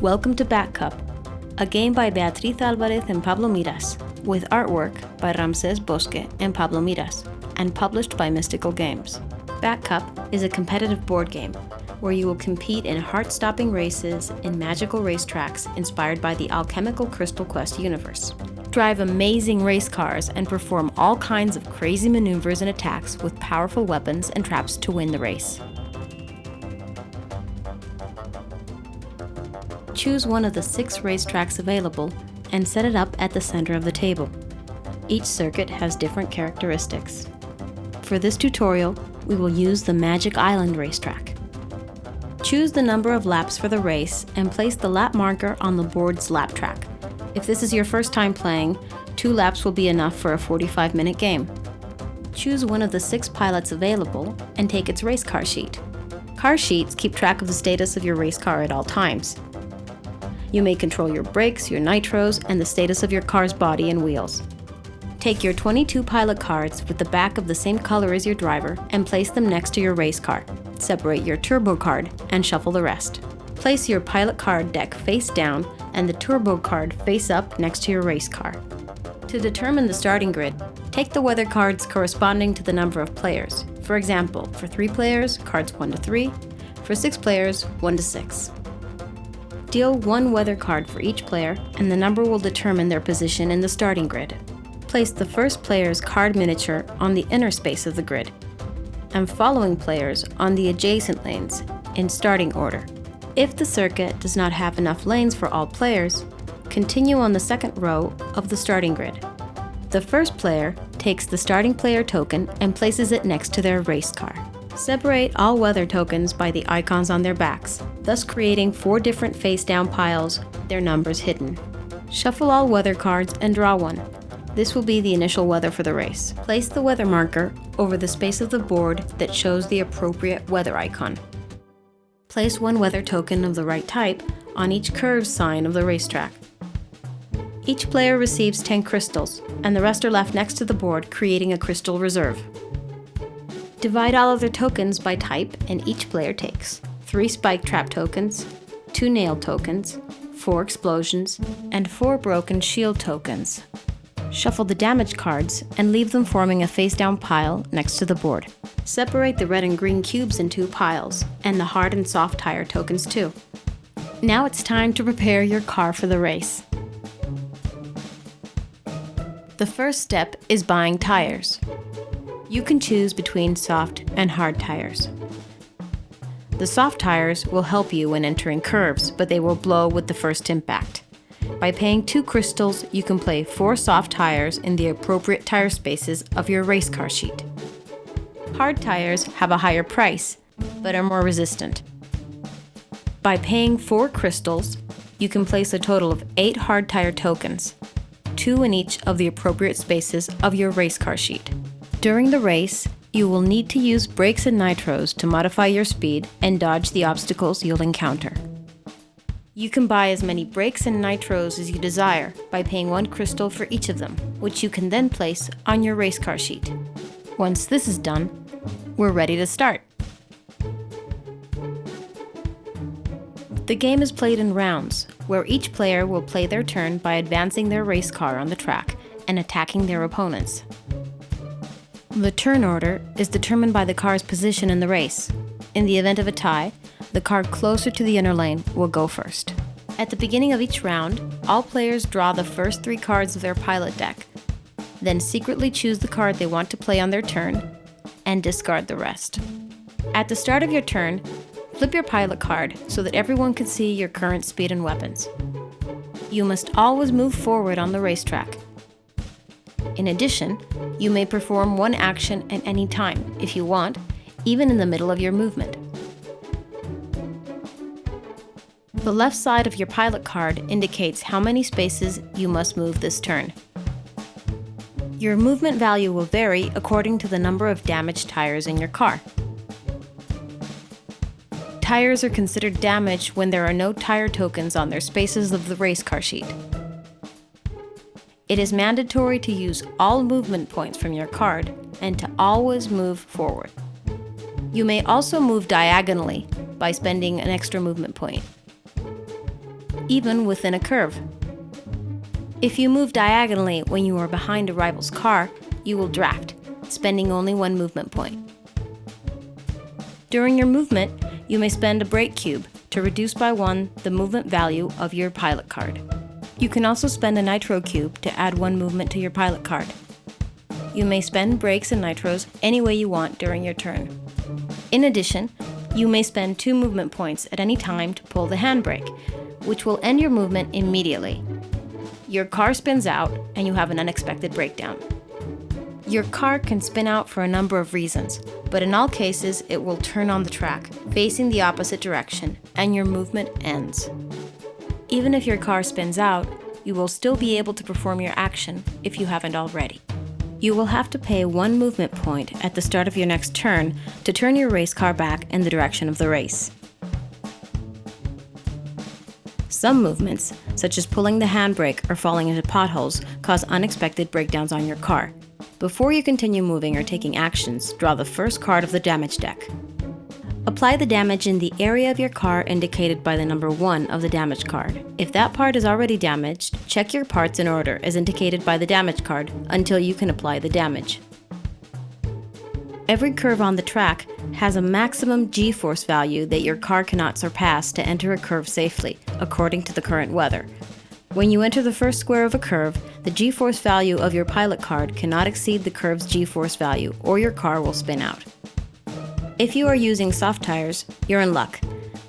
Welcome to Back Cup, a game by Beatriz Álvarez and Pablo Miras, with artwork by Ramsés Bosque and Pablo Miras, and published by Mystical Games. Back Cup is a competitive board game where you will compete in heart-stopping races in magical racetracks inspired by the alchemical Crystal Quest universe. Drive amazing race cars and perform all kinds of crazy maneuvers and attacks with powerful weapons and traps to win the race. Choose one of the 6 racetracks available and set it up at the center of the table. Each circuit has different characteristics. For this tutorial, we will use the Magic Island racetrack. Choose the number of laps for the race and place the lap marker on the board's lap track. If this is your first time playing, 2 laps will be enough for a 45-minute game. Choose one of the 6 pilots available and take its race car sheet. Car sheets keep track of the status of your race car at all times. You may control your brakes, your nitros, and the status of your car's body and wheels. Take your 22 pilot cards with the back of the same color as your driver and place them next to your race car. Separate your turbo card and shuffle the rest. Place your pilot card deck face down and the turbo card face up next to your race car. To determine the starting grid, take the weather cards corresponding to the number of players. For example, for 3 players, cards 1 to 3. For 6 players, 1 to 6. Deal 1 weather card for each player, and the number will determine their position in the starting grid. Place the first player's card miniature on the inner space of the grid, and following players on the adjacent lanes, in starting order. If the circuit does not have enough lanes for all players, continue on the second row of the starting grid. The first player takes the starting player token and places it next to their race car. Separate all weather tokens by the icons on their backs, thus creating 4 different face-down piles, their numbers hidden. Shuffle all weather cards and draw one. This will be the initial weather for the race. Place the weather marker over the space of the board that shows the appropriate weather icon. Place 1 weather token of the right type on each curved sign of the racetrack. Each player receives 10 crystals, and the rest are left next to the board, creating a crystal reserve. Divide all of their tokens by type, and each player takes 3 spike trap tokens, 2 nail tokens, 4 explosions, and 4 broken shield tokens. Shuffle the damage cards and leave them forming a face-down pile next to the board. Separate the red and green cubes in 2 piles, and the hard and soft tire tokens too. Now it's time to prepare your car for the race. The first step is buying tires. You can choose between soft and hard tires. The soft tires will help you when entering curves, but they will blow with the first impact. By paying 2 crystals, you can play 4 soft tires in the appropriate tire spaces of your race car sheet. Hard tires have a higher price, but are more resistant. By paying 4 crystals, you can place a total of 8 hard tire tokens, 2 in each of the appropriate spaces of your race car sheet. During the race, you will need to use brakes and nitros to modify your speed and dodge the obstacles you'll encounter. You can buy as many brakes and nitros as you desire by paying 1 crystal for each of them, which you can then place on your race car sheet. Once this is done, we're ready to start. The game is played in rounds, where each player will play their turn by advancing their race car on the track and attacking their opponents. The turn order is determined by the car's position in the race. In the event of a tie, the car closer to the inner lane will go first. At the beginning of each round, all players draw the first 3 cards of their pilot deck, then secretly choose the card they want to play on their turn, and discard the rest. At the start of your turn, flip your pilot card so that everyone can see your current speed and weapons. You must always move forward on the racetrack. In addition, you may perform 1 action at any time, if you want, even in the middle of your movement. The left side of your pilot card indicates how many spaces you must move this turn. Your movement value will vary according to the number of damaged tires in your car. Tires are considered damaged when there are no tire tokens on their spaces of the race car sheet. It is mandatory to use all movement points from your card and to always move forward. You may also move diagonally by spending an extra movement point. even within a curve. If you move diagonally when you are behind a rival's car, you will draft, spending only one movement point. During your movement, you may spend a brake cube to reduce by 1 the movement value of your pilot card. You can also spend a nitro cube to add 1 movement to your pilot card. You may spend brakes and nitros any way you want during your turn. In addition, you may spend 2 movement points at any time to pull the handbrake, which will end your movement immediately. Your car spins out and you have an unexpected breakdown. Your car can spin out for a number of reasons, but in all cases it will turn on the track, facing the opposite direction, and your movement ends. Even if your car spins out, you will still be able to perform your action if you haven't already. You will have to pay 1 movement point at the start of your next turn to turn your race car back in the direction of the race. Some movements, such as pulling the handbrake or falling into potholes, cause unexpected breakdowns on your car. Before you continue moving or taking actions, draw the first card of the damage deck. Apply the damage in the area of your car indicated by the number 1 of the damage card. If that part is already damaged, check your parts in order as indicated by the damage card until you can apply the damage. Every curve on the track has a maximum G-force value that your car cannot surpass to enter a curve safely, according to the current weather. When you enter the first square of a curve, the G-force value of your pilot card cannot exceed the curve's G-force value, or your car will spin out. If you are using soft tires, you're in luck.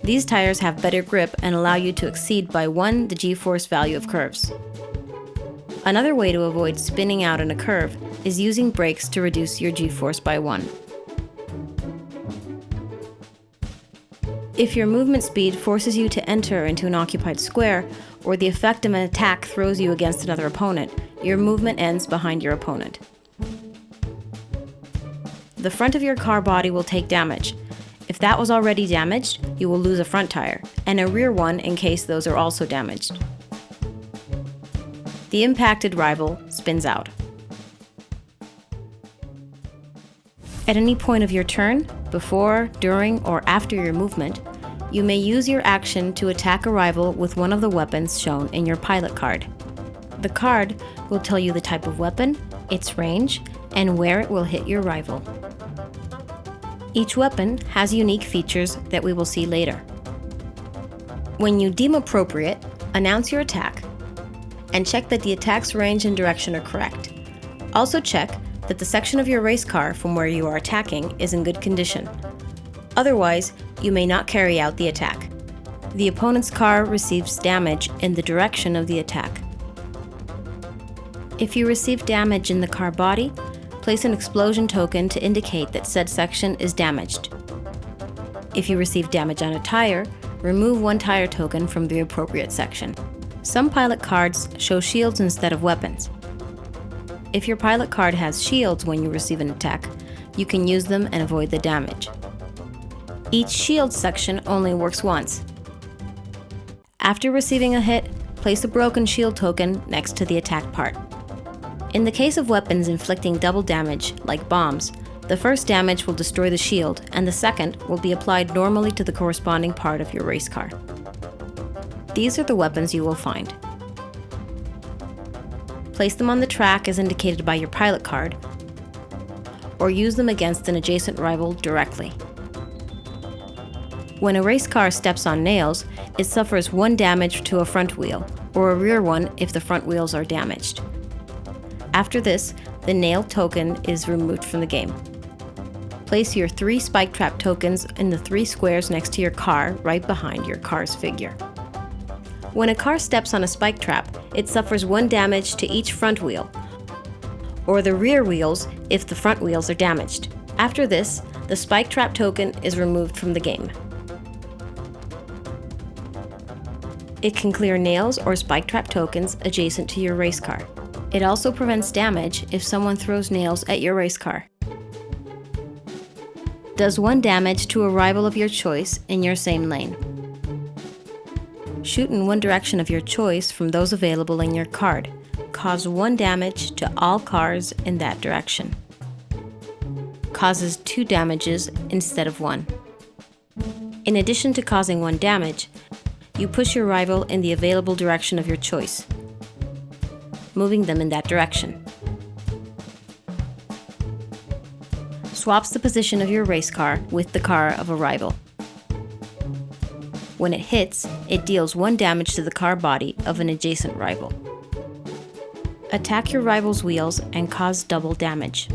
These tires have better grip and allow you to exceed by 1 the G-force value of curves. Another way to avoid spinning out in a curve is using brakes to reduce your G-force by 1. If your movement speed forces you to enter into an occupied square, or the effect of an attack throws you against another opponent, your movement ends behind your opponent. The front of your car body will take damage. If that was already damaged, you will lose a front tire, and a rear one in case those are also damaged. The impacted rival spins out. At any point of your turn, before, during, or after your movement, you may use your action to attack a rival with one of the weapons shown in your pilot card. The card will tell you the type of weapon, its range, and where it will hit your rival. Each weapon has unique features that we will see later. When you deem appropriate, announce your attack, and check that the attack's range and direction are correct. Also check that the section of your race car from where you are attacking is in good condition. Otherwise, you may not carry out the attack. The opponent's car receives damage in the direction of the attack. If you receive damage in the car body, place an explosion token to indicate that said section is damaged. If you receive damage on a tire, remove 1 tire token from the appropriate section. Some pilot cards show shields instead of weapons. If your pilot card has shields when you receive an attack, you can use them and avoid the damage. Each shield section only works once. After receiving a hit, place a broken shield token next to the attack part. In the case of weapons inflicting double damage, like bombs, the first damage will destroy the shield, and the second will be applied normally to the corresponding part of your race car. These are the weapons you will find. Place them on the track as indicated by your pilot card, or use them against an adjacent rival directly. When a race car steps on nails, it suffers 1 damage to a front wheel, or a rear one if the front wheels are damaged. After this, the nail token is removed from the game. Place your 3 spike trap tokens in the 3 squares next to your car, right behind your car's figure. When a car steps on a spike trap, it suffers 1 damage to each front wheel, or the rear wheels if the front wheels are damaged. After this, the spike trap token is removed from the game. It can clear nails or spike trap tokens adjacent to your race car. It also prevents damage if someone throws nails at your race car. Does 1 damage to a rival of your choice in your same lane. Shoot in one direction of your choice from those available in your card. Cause 1 damage to all cars in that direction. Causes 2 damages instead of 1. In addition to causing 1 damage, you push your rival in the available direction of your choice, moving them in that direction. Swaps the position of your race car with the car of a rival. When it hits, it deals 1 damage to the car body of an adjacent rival. Attack your rival's wheels and cause double damage.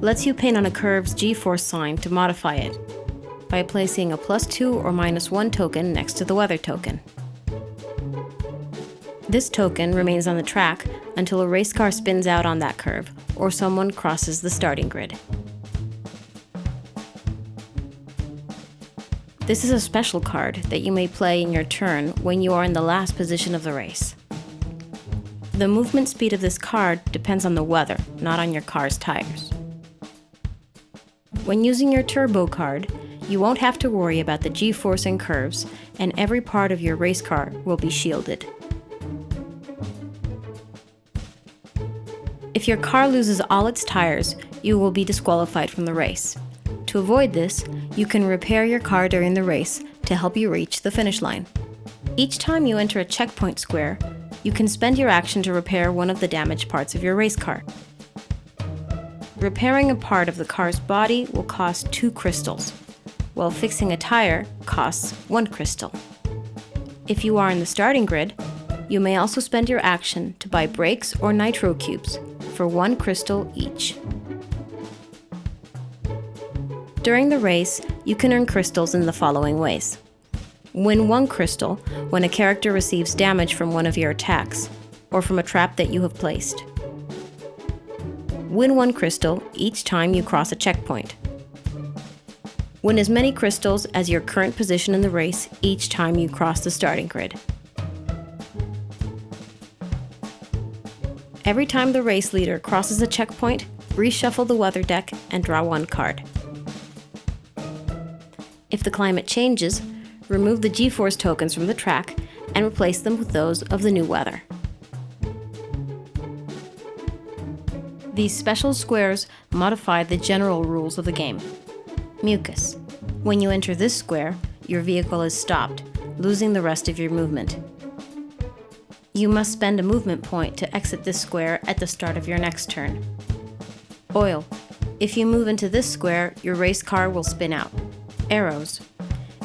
Lets you pin on a curve's G-force sign to modify it by placing a +2 or -1 token next to the weather token. This token remains on the track until a race car spins out on that curve or someone crosses the starting grid. This is a special card that you may play in your turn when you are in the last position of the race. The movement speed of this card depends on the weather, not on your car's tires. When using your turbo card, you won't have to worry about the G-force and curves, and every part of your race car will be shielded. If your car loses all its tires, you will be disqualified from the race. To avoid this, you can repair your car during the race to help you reach the finish line. Each time you enter a checkpoint square, you can spend your action to repair one of the damaged parts of your race car. Repairing a part of the car's body will cost 2 crystals, while fixing a tire costs 1 crystal. If you are in the starting grid, you may also spend your action to buy brakes or nitro cubes for 1 crystal each. During the race, you can earn crystals in the following ways. Win 1 crystal when a character receives damage from one of your attacks, or from a trap that you have placed. Win 1 crystal each time you cross a checkpoint. Win as many crystals as your current position in the race each time you cross the starting grid. Every time the race leader crosses a checkpoint, reshuffle the weather deck and draw 1 card. If the climate changes, remove the G-force tokens from the track and replace them with those of the new weather. These special squares modify the general rules of the game. Mucus. When you enter this square, your vehicle is stopped, losing the rest of your movement. You must spend a movement point to exit this square at the start of your next turn. Oil. If you move into this square, your race car will spin out. Arrows.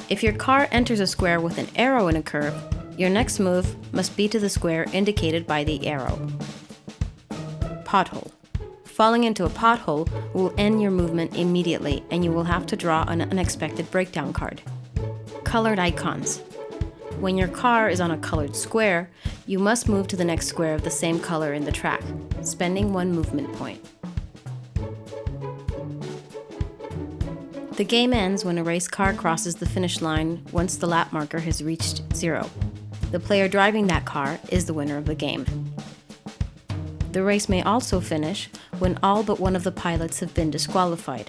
If your car enters a square with an arrow in a curve, your next move must be to the square indicated by the arrow. Pothole. Falling into a pothole will end your movement immediately, and you will have to draw an unexpected breakdown card. Colored icons. When your car is on a colored square, you must move to the next square of the same color in the track, spending 1 movement point. The game ends when a race car crosses the finish line once the lap marker has reached 0. The player driving that car is the winner of the game. The race may also finish when all but one of the pilots have been disqualified.